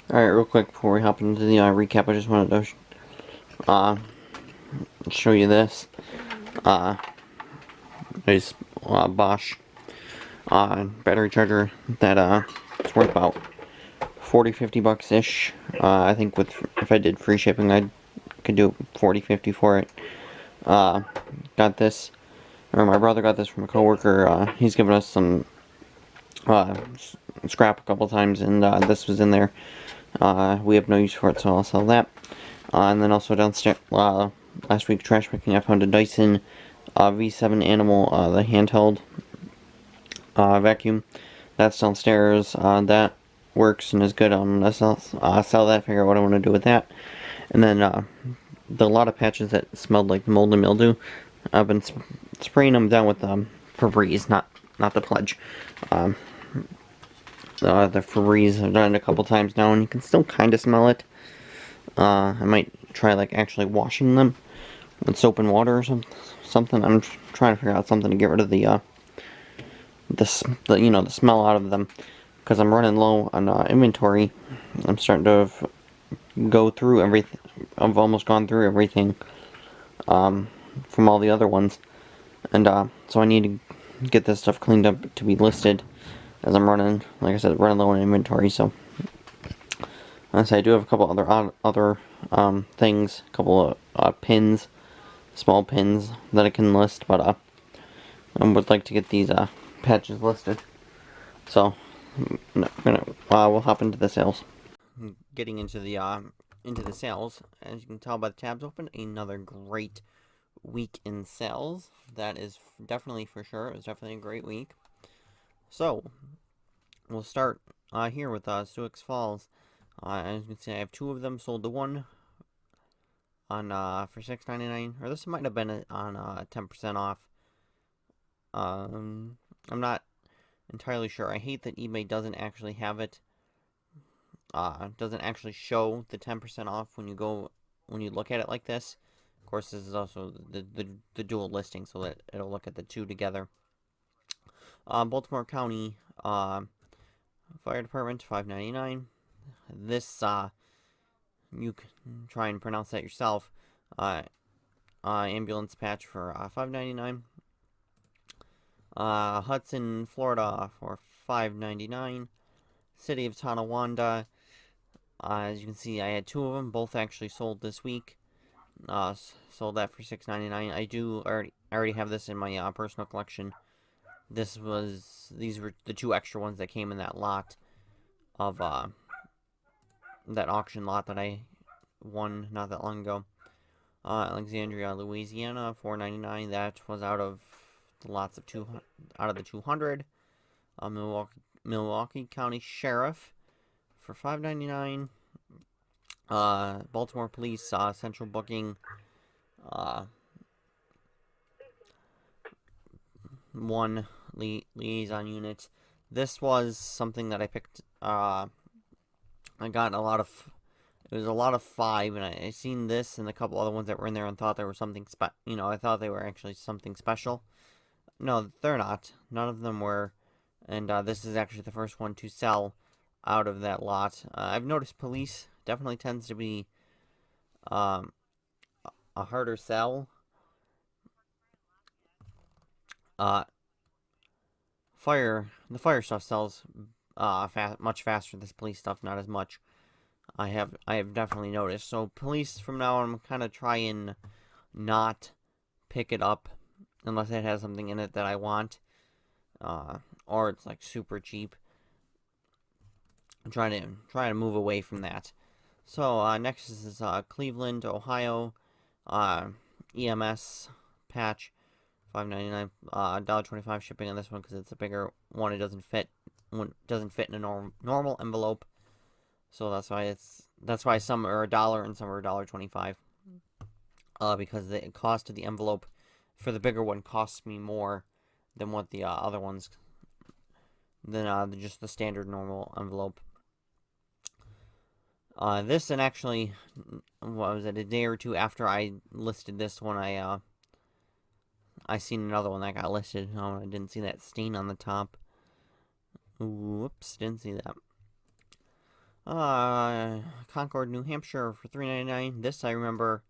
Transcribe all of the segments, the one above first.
Alright, real quick before we hop into the recap, I just wanted to show you this. Nice Bosch battery charger that it's worth about 40-50 bucks ish. I think if I did free shipping, I could do 40-50 for it. Got this, or my brother got this from a coworker. He's given us some scrap a couple times, and this was in there. We have no use for it, so I'll sell that. And then also downstairs, last week trash picking, I found a Dyson V7 Animal, the handheld vacuum. That's downstairs. That works and is good. I'm gonna sell that, figure out what I want to do with that. And then a lot of patches that smelled like mold and mildew, I've been spraying them down with Febreze, not the Pledge. The Febreze, I've done it a couple times now, and you can still kind of smell it. I might try like actually washing them with soap and water or something. I'm trying to figure out something to get rid of the smell out of them, because I'm running low on inventory. I'm starting to go through everything. I've almost gone through everything from all the other ones, and so I need to get this stuff cleaned up to be listed, as I'm running, like I said, running low on inventory. So I do have a couple other things, a couple of pins, small pins that I can list, but I would like to get these patches listed. So we'll hop into the sales. Getting into the sales, as you can tell by the tabs open, another great week in sales. That is definitely for sure. It was definitely a great week. So we'll start here with Sioux Falls. As you can see, I have two of them. Sold the one on for $6.99, or this might have been on 10% off. I'm not entirely sure. I hate that eBay doesn't actually have it. Doesn't actually show the 10% off when you look at it like this. Of course, this is also the dual listing, so that it'll look at the two together. Baltimore County Fire Department, $5.99. This you can try and pronounce that yourself. Ambulance patch for $5.99. Hudson, Florida for $5.99. City of Tonawanda. As you can see, I had two of them. Both actually sold this week. Sold that for $6.99. I already have this in my personal collection. These were the two extra ones that came in that lot of that auction lot that I won not that long ago. Alexandria, Louisiana, $4.99. That was out of the lots of out of the 200. Milwaukee County Sheriff for $5.99. Baltimore Police Central Booking, one liaison unit. This was something that I picked. I got it was a lot of 5, and I seen this and a couple other ones that were in there and thought they were something I thought they were actually something special. No, they're not. None of them were. And this is actually the first one to sell out of that lot. I've noticed police definitely tends to be a harder sell. The fire stuff sells much faster. This police stuff, not as much. I have definitely noticed. So police, from now on, I'm kind of trying not pick it up unless it has something in it that I want, or it's like super cheap. I'm trying to move away from that. So next is Cleveland, Ohio, EMS patch, $5.99, $1.25 shipping on this one because it's a bigger one. It doesn't fit in a normal envelope, so that's why some are $1 and some are $1.25. Because the cost of the envelope for the bigger one costs me more than what the other ones, than just the standard normal envelope. This, and actually, what was it, a day or two after I listed this one, I seen another one that got listed. Oh, I didn't see that stain on the top. Whoops, didn't see that. Concord, New Hampshire for $3.99. This I remember,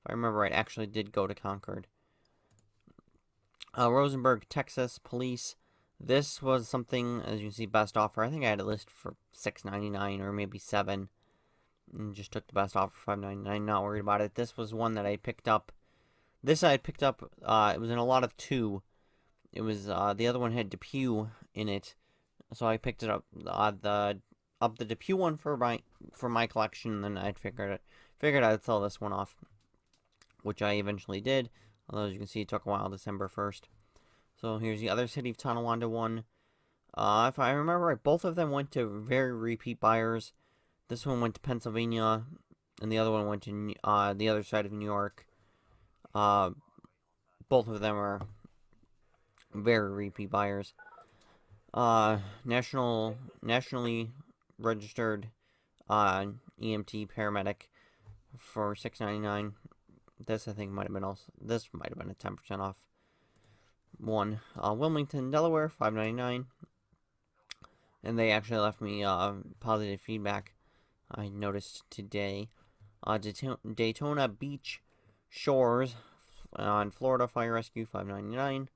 if I remember right, actually did go to Concord. Rosenberg, Texas, police. This was something, as you can see, best offer. I think I had it listed for $6.99 or maybe $7. And just took the best offer for $5.99. Not worried about it. This was one that I picked up. This I had picked up. It was in a lot of 2. It was the other one had Depew in it, so I picked it up. The Depew one for my collection. And then I figured I'd sell this one off, which I eventually did. Although as you can see, it took a while, December 1st. So here's the other City of Tonawanda one. If I remember right, both of them went to very repeat buyers. This one went to Pennsylvania, and the other one went to the other side of New York. Both of them are very repeat buyers. Nationally registered EMT paramedic for $6.99. This I think might have been also. This might have been a 10% off one. Wilmington, Delaware, $5.99. And they actually left me positive feedback. I noticed today. Daytona Beach Shores on Florida Fire Rescue, $5.99.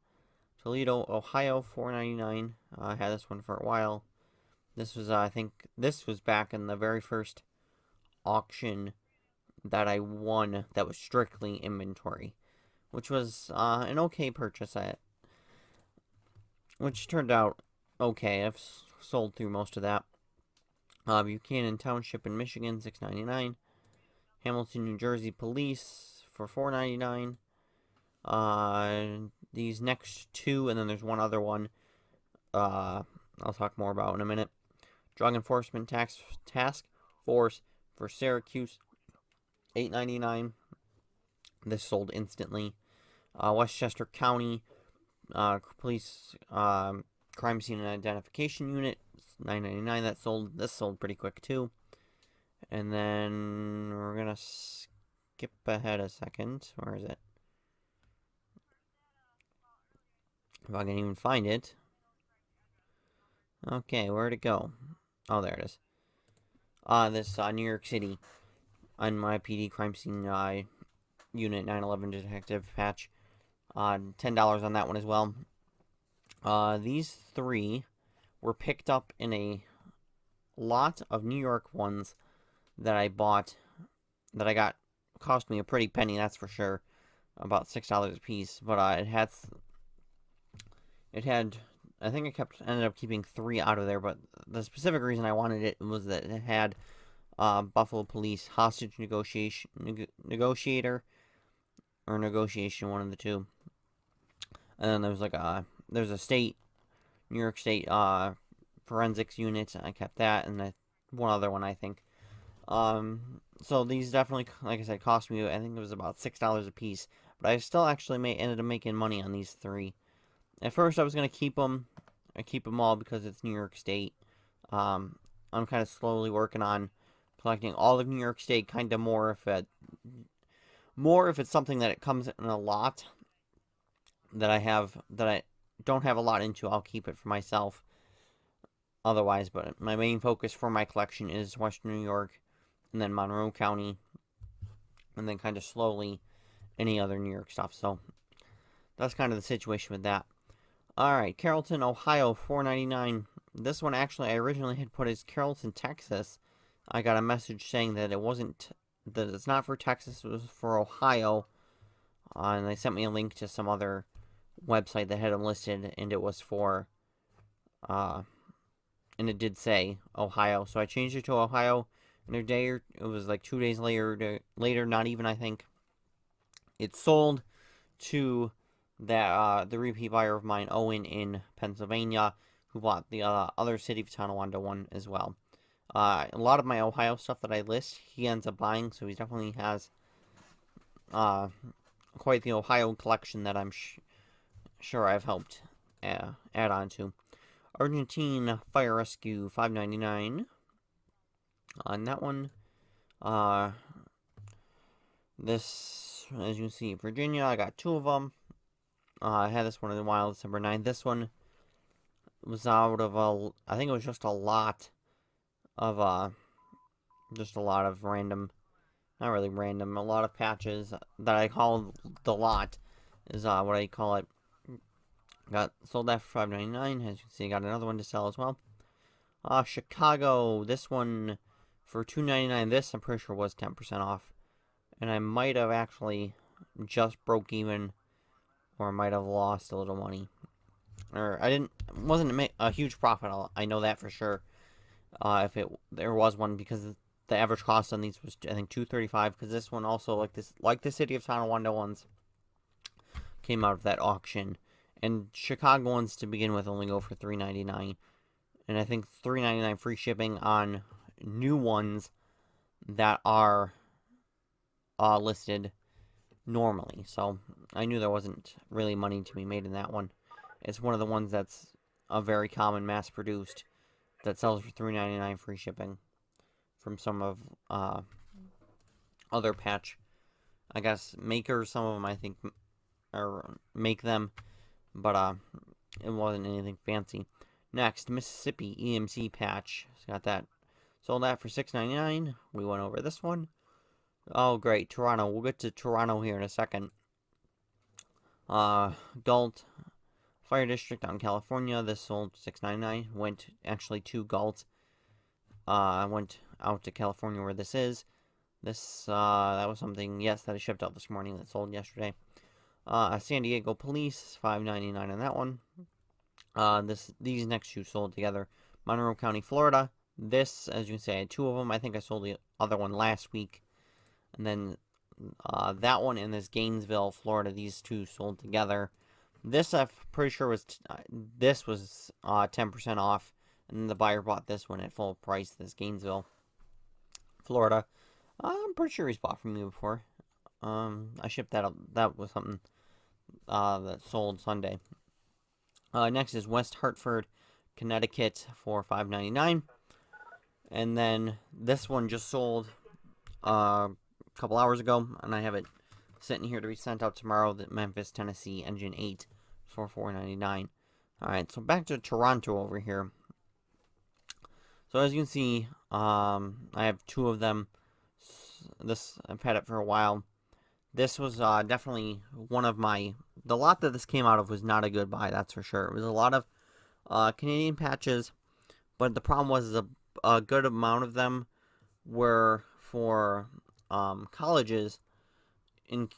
Toledo, Ohio, $4.99. I had this one for a while. This was, I think, this was back in the very first auction that I won that was strictly inventory, which was an okay purchase, which turned out okay. I've sold through most of that. Buchanan Township in Michigan, $6.99. Hamilton, New Jersey Police for $4.99. These next 2, and then there's one other one I'll talk more about in a minute. Drug Enforcement Task Force for Syracuse, $8.99. This sold instantly. Westchester County Police Crime Scene and Identification Unit, $9.99. This sold pretty quick too. And then we're gonna skip ahead a second. Where is it? If I can even find it. Okay, where'd it go? Oh, there it is. This New York City NYPD Crime Scene Unit 911 Detective Patch. $10 on that one as well. These 3 were picked up in a lot of New York ones that I bought, that I got, cost me a pretty penny, that's for sure. About $6 a piece, but it had, I think I ended up keeping 3 out of there, but the specific reason I wanted it was that it had Buffalo Police Hostage Negotiator, or Negotiation, one of the 2. And then there was like there's a New York State Forensics Unit. I kept that, and one other one, I think. So these definitely, like I said, cost me, I think it was about $6 a piece. But I still actually ended up making money on these 3. At first, I was going to keep them. I keep them all because it's New York State. I'm kind of slowly working on collecting all of New York State, kind of more if it's something that it comes in a lot that I don't have a lot into. I'll keep it for myself. Otherwise, but my main focus for my collection is Western New York, and then Monroe County, and then kind of slowly any other New York stuff. So that's kind of the situation with that. Alright, Carrollton, Ohio, $4.99. This one actually I originally had put as Carrollton, Texas. I got a message saying that it's not for Texas, it was for Ohio. And they sent me a link to some other website that had them listed, and it was for, and it did say Ohio. So I changed it to Ohio, and it was like 2 days later, not even, I think, it sold to that the repeat buyer of mine, Owen, in Pennsylvania, who bought the other City of Tonawanda one as well. A lot of my Ohio stuff that I list, he ends up buying, so he definitely has quite the Ohio collection that I'm sure I've helped add on to. Argentine Fire Rescue, $5.99 on that one. This, as you can see, Virginia, I got 2 of them. I had this one in a while, December 9th. This one was out of I think it was just a lot of Just a lot of random, not really random, a lot of patches that I call the lot is what I call it. Got sold that for $5.99. As you can see, I got another one to sell as well. Chicago, this one for $2.99. This I'm pretty sure was 10% off, and I might have actually just broke even, or might have lost a little money, or I didn't. It wasn't a huge profit. I know that for sure. If there was one, because the average cost on these was, I think, $2.35. Because this one also, like the City of Tonawanda ones, came out of that auction, and Chicago ones to begin with only go for $3.99, and I think $3.99 free shipping on new ones that are listed normally. So I knew there wasn't really money to be made in that one. It's one of the ones that's a very common, mass-produced, that sells for $3.99 free shipping from some of other patch, I guess, makers. Some of them, I think, or make them, but it wasn't anything fancy. Next, Mississippi EMC patch. Got that. Sold that for $6.99. We went over this one. Oh, great. Toronto. We'll get to Toronto here in a second. Galt Fire District out in California. This sold $6.99. Went actually to Galt. I went out to California where this is. This, that was something, yes, that I shipped out this morning that sold yesterday. San Diego Police, $5.99 on that one. These next two sold together. Monroe County, Florida. This, as you can see, I had two of them. I think I sold the other one last week. And then that one and this Gainesville, Florida, these two sold together. This, I'm pretty sure, was 10% off. And then the buyer bought this one at full price, this Gainesville, Florida. I'm pretty sure he's bought from me before. I shipped that up. That was something that sold Sunday. Next is West Hartford, Connecticut for $5.99. And then this one just sold a couple hours ago, and I have it sitting here to be sent out tomorrow. The Memphis, Tennessee Engine 8 for $4.99. Alright, so back to Toronto over here. So as you can see, I have two of them. I've had it for a while. This was definitely one of my... The lot that this came out of was not a good buy, that's for sure. It was a lot of Canadian patches, but the problem was a good amount of them were for colleges in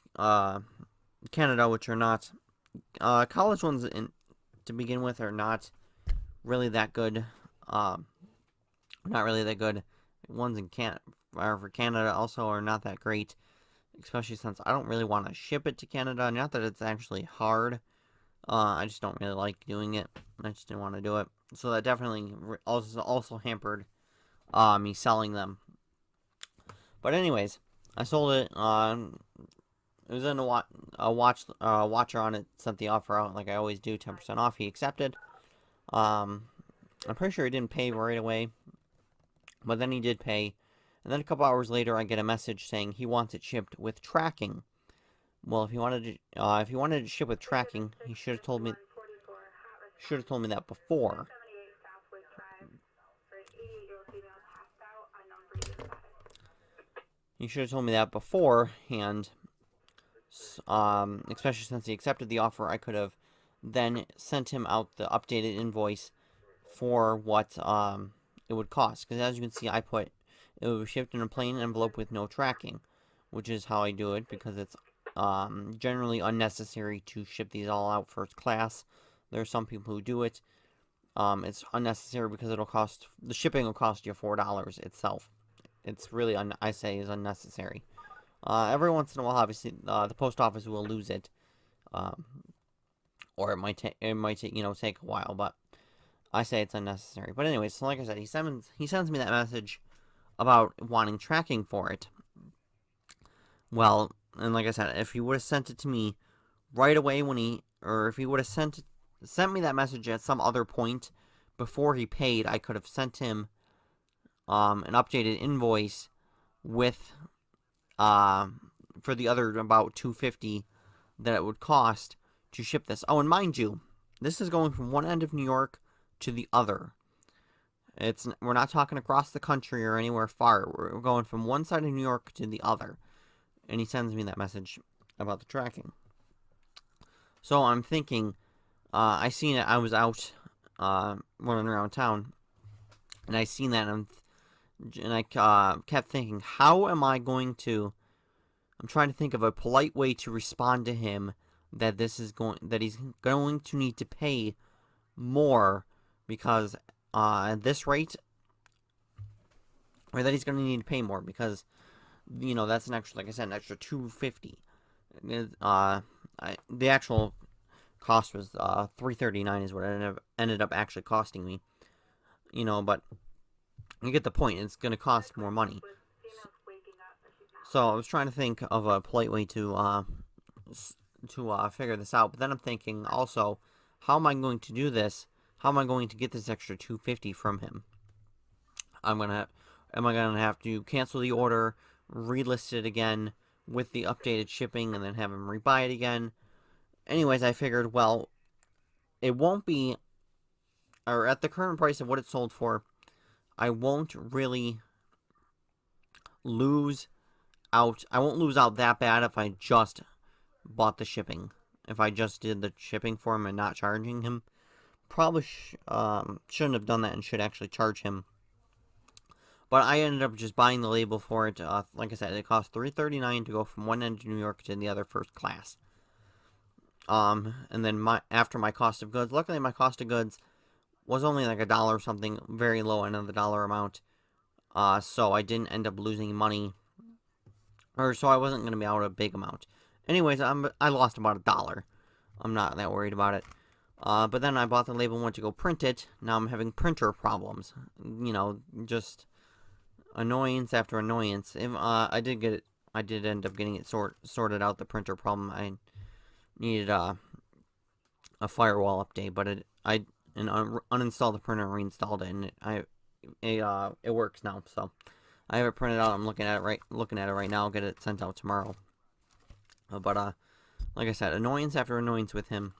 Canada, which are not... college ones, to begin with, are not really that good. Not really that good. Ones in for Canada also are not that great, especially since I don't really want to ship it to Canada. Not that it's actually hard. I just don't really like doing it. I just didn't want to do it. So that definitely also hampered me selling them. But anyways, I sold it. It was in a watcher on it. Sent the offer out like I always do, 10% off. He accepted. I'm pretty sure he didn't pay right away, but then he did pay. And then a couple hours later, I get a message saying he wants it shipped with tracking. Well, if he wanted to ship with tracking, he should have told me. Should have told me that before. He should have told me that beforehand. Especially since he accepted the offer, I could have then sent him out the updated invoice for what it would cost. Because as you can see, I put it was shipped in a plain envelope with no tracking, which is how I do it, because it's generally unnecessary to ship these all out first class. There are some people who do it. It's unnecessary because the shipping will cost you $4 itself. It's really, I say, is unnecessary. Every once in a while, obviously, the post office will lose it, or it might take take a while. But I say it's unnecessary. But anyways, so like I said, he sends me that message about wanting tracking for it. Well, and like I said, if he would have sent it to me right away if he would have sent me that message at some other point before he paid, I could have sent him an updated invoice with for the other about $250 that it would cost to ship this. Oh, and mind you, this is going from one end of New York to the other. We're not talking across the country or anywhere far. We're going from one side of New York to the other. And he sends me that message about the tracking. So I'm thinking, I seen it. I was out running around town, and I seen that, and I kept thinking, how am I going to? I'm trying to think of a polite way to respond to him that he's going to need to pay more because at this rate, or that he's going to need to pay more because that's an extra, like I said, an extra $250. The actual cost was $339 is what it ended up actually costing me. But you get the point. It's going to cost more money. So I was trying to think of a polite way to figure this out. But then I'm thinking also, how am I going to do this? How am I going to get this extra $250 from him? Am I gonna have to cancel the order, relist it again with the updated shipping, and then have him rebuy it again? Anyways, I figured, well, it won't be, or at the current price of what it's sold for, I won't really lose out. I won't lose out that bad if I just bought the shipping. If I just did the shipping for him and not charging him. Probably shouldn't have done that and should actually charge him. But I ended up just buying the label for it. Like I said, it cost $339 to go from one end of New York to the other first class. And then after my cost of goods, luckily my cost of goods was only like $1 or something, very low end of the dollar amount. So I didn't end up losing money, or so I wasn't going to be out a big amount. Anyways, I lost about $1. I'm not that worried about it. But then I bought the label and went to go print it. Now I'm having printer problems. Just annoyance after annoyance. I did end up getting it sorted out, the printer problem. I needed a firewall update, but I uninstalled the printer and reinstalled it, and it works now. So I have it printed out. I'm looking at it right now. I'll get it sent out tomorrow. But like I said, annoyance after annoyance with him.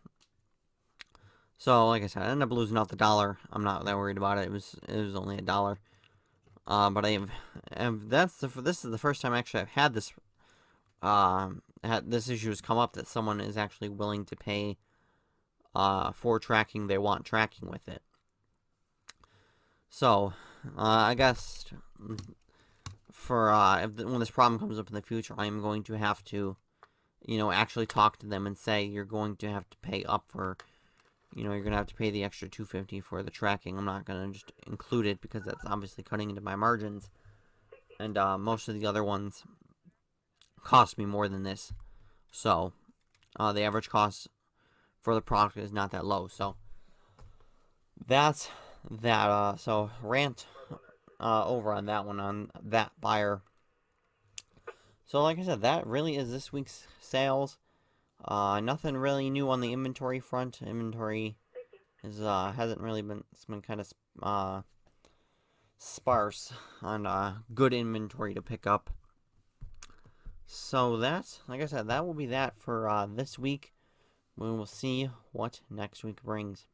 So, like I said, I ended up losing out the $1. I'm not that worried about it. It was only $1. But this is the first time actually I've had this this issue has come up, that someone is actually willing to pay for tracking. They want tracking with it. So, I guess for when this problem comes up in the future, I am going to have to, actually talk to them and say, you're going to have to pay up for. You're going to have to pay the extra $250 for the tracking. I'm not going to just include it because that's obviously cutting into my margins. And most of the other ones cost me more than this. So, the average cost for the product is not that low. So, that's that. So, rant over on that one, on that buyer. So, like I said, that really is this week's sales. Nothing really new on the inventory front. Inventory hasn't really been. It's been kind of sparse on good inventory to pick up. So that's, like I said, that will be that for this week. We will see what next week brings.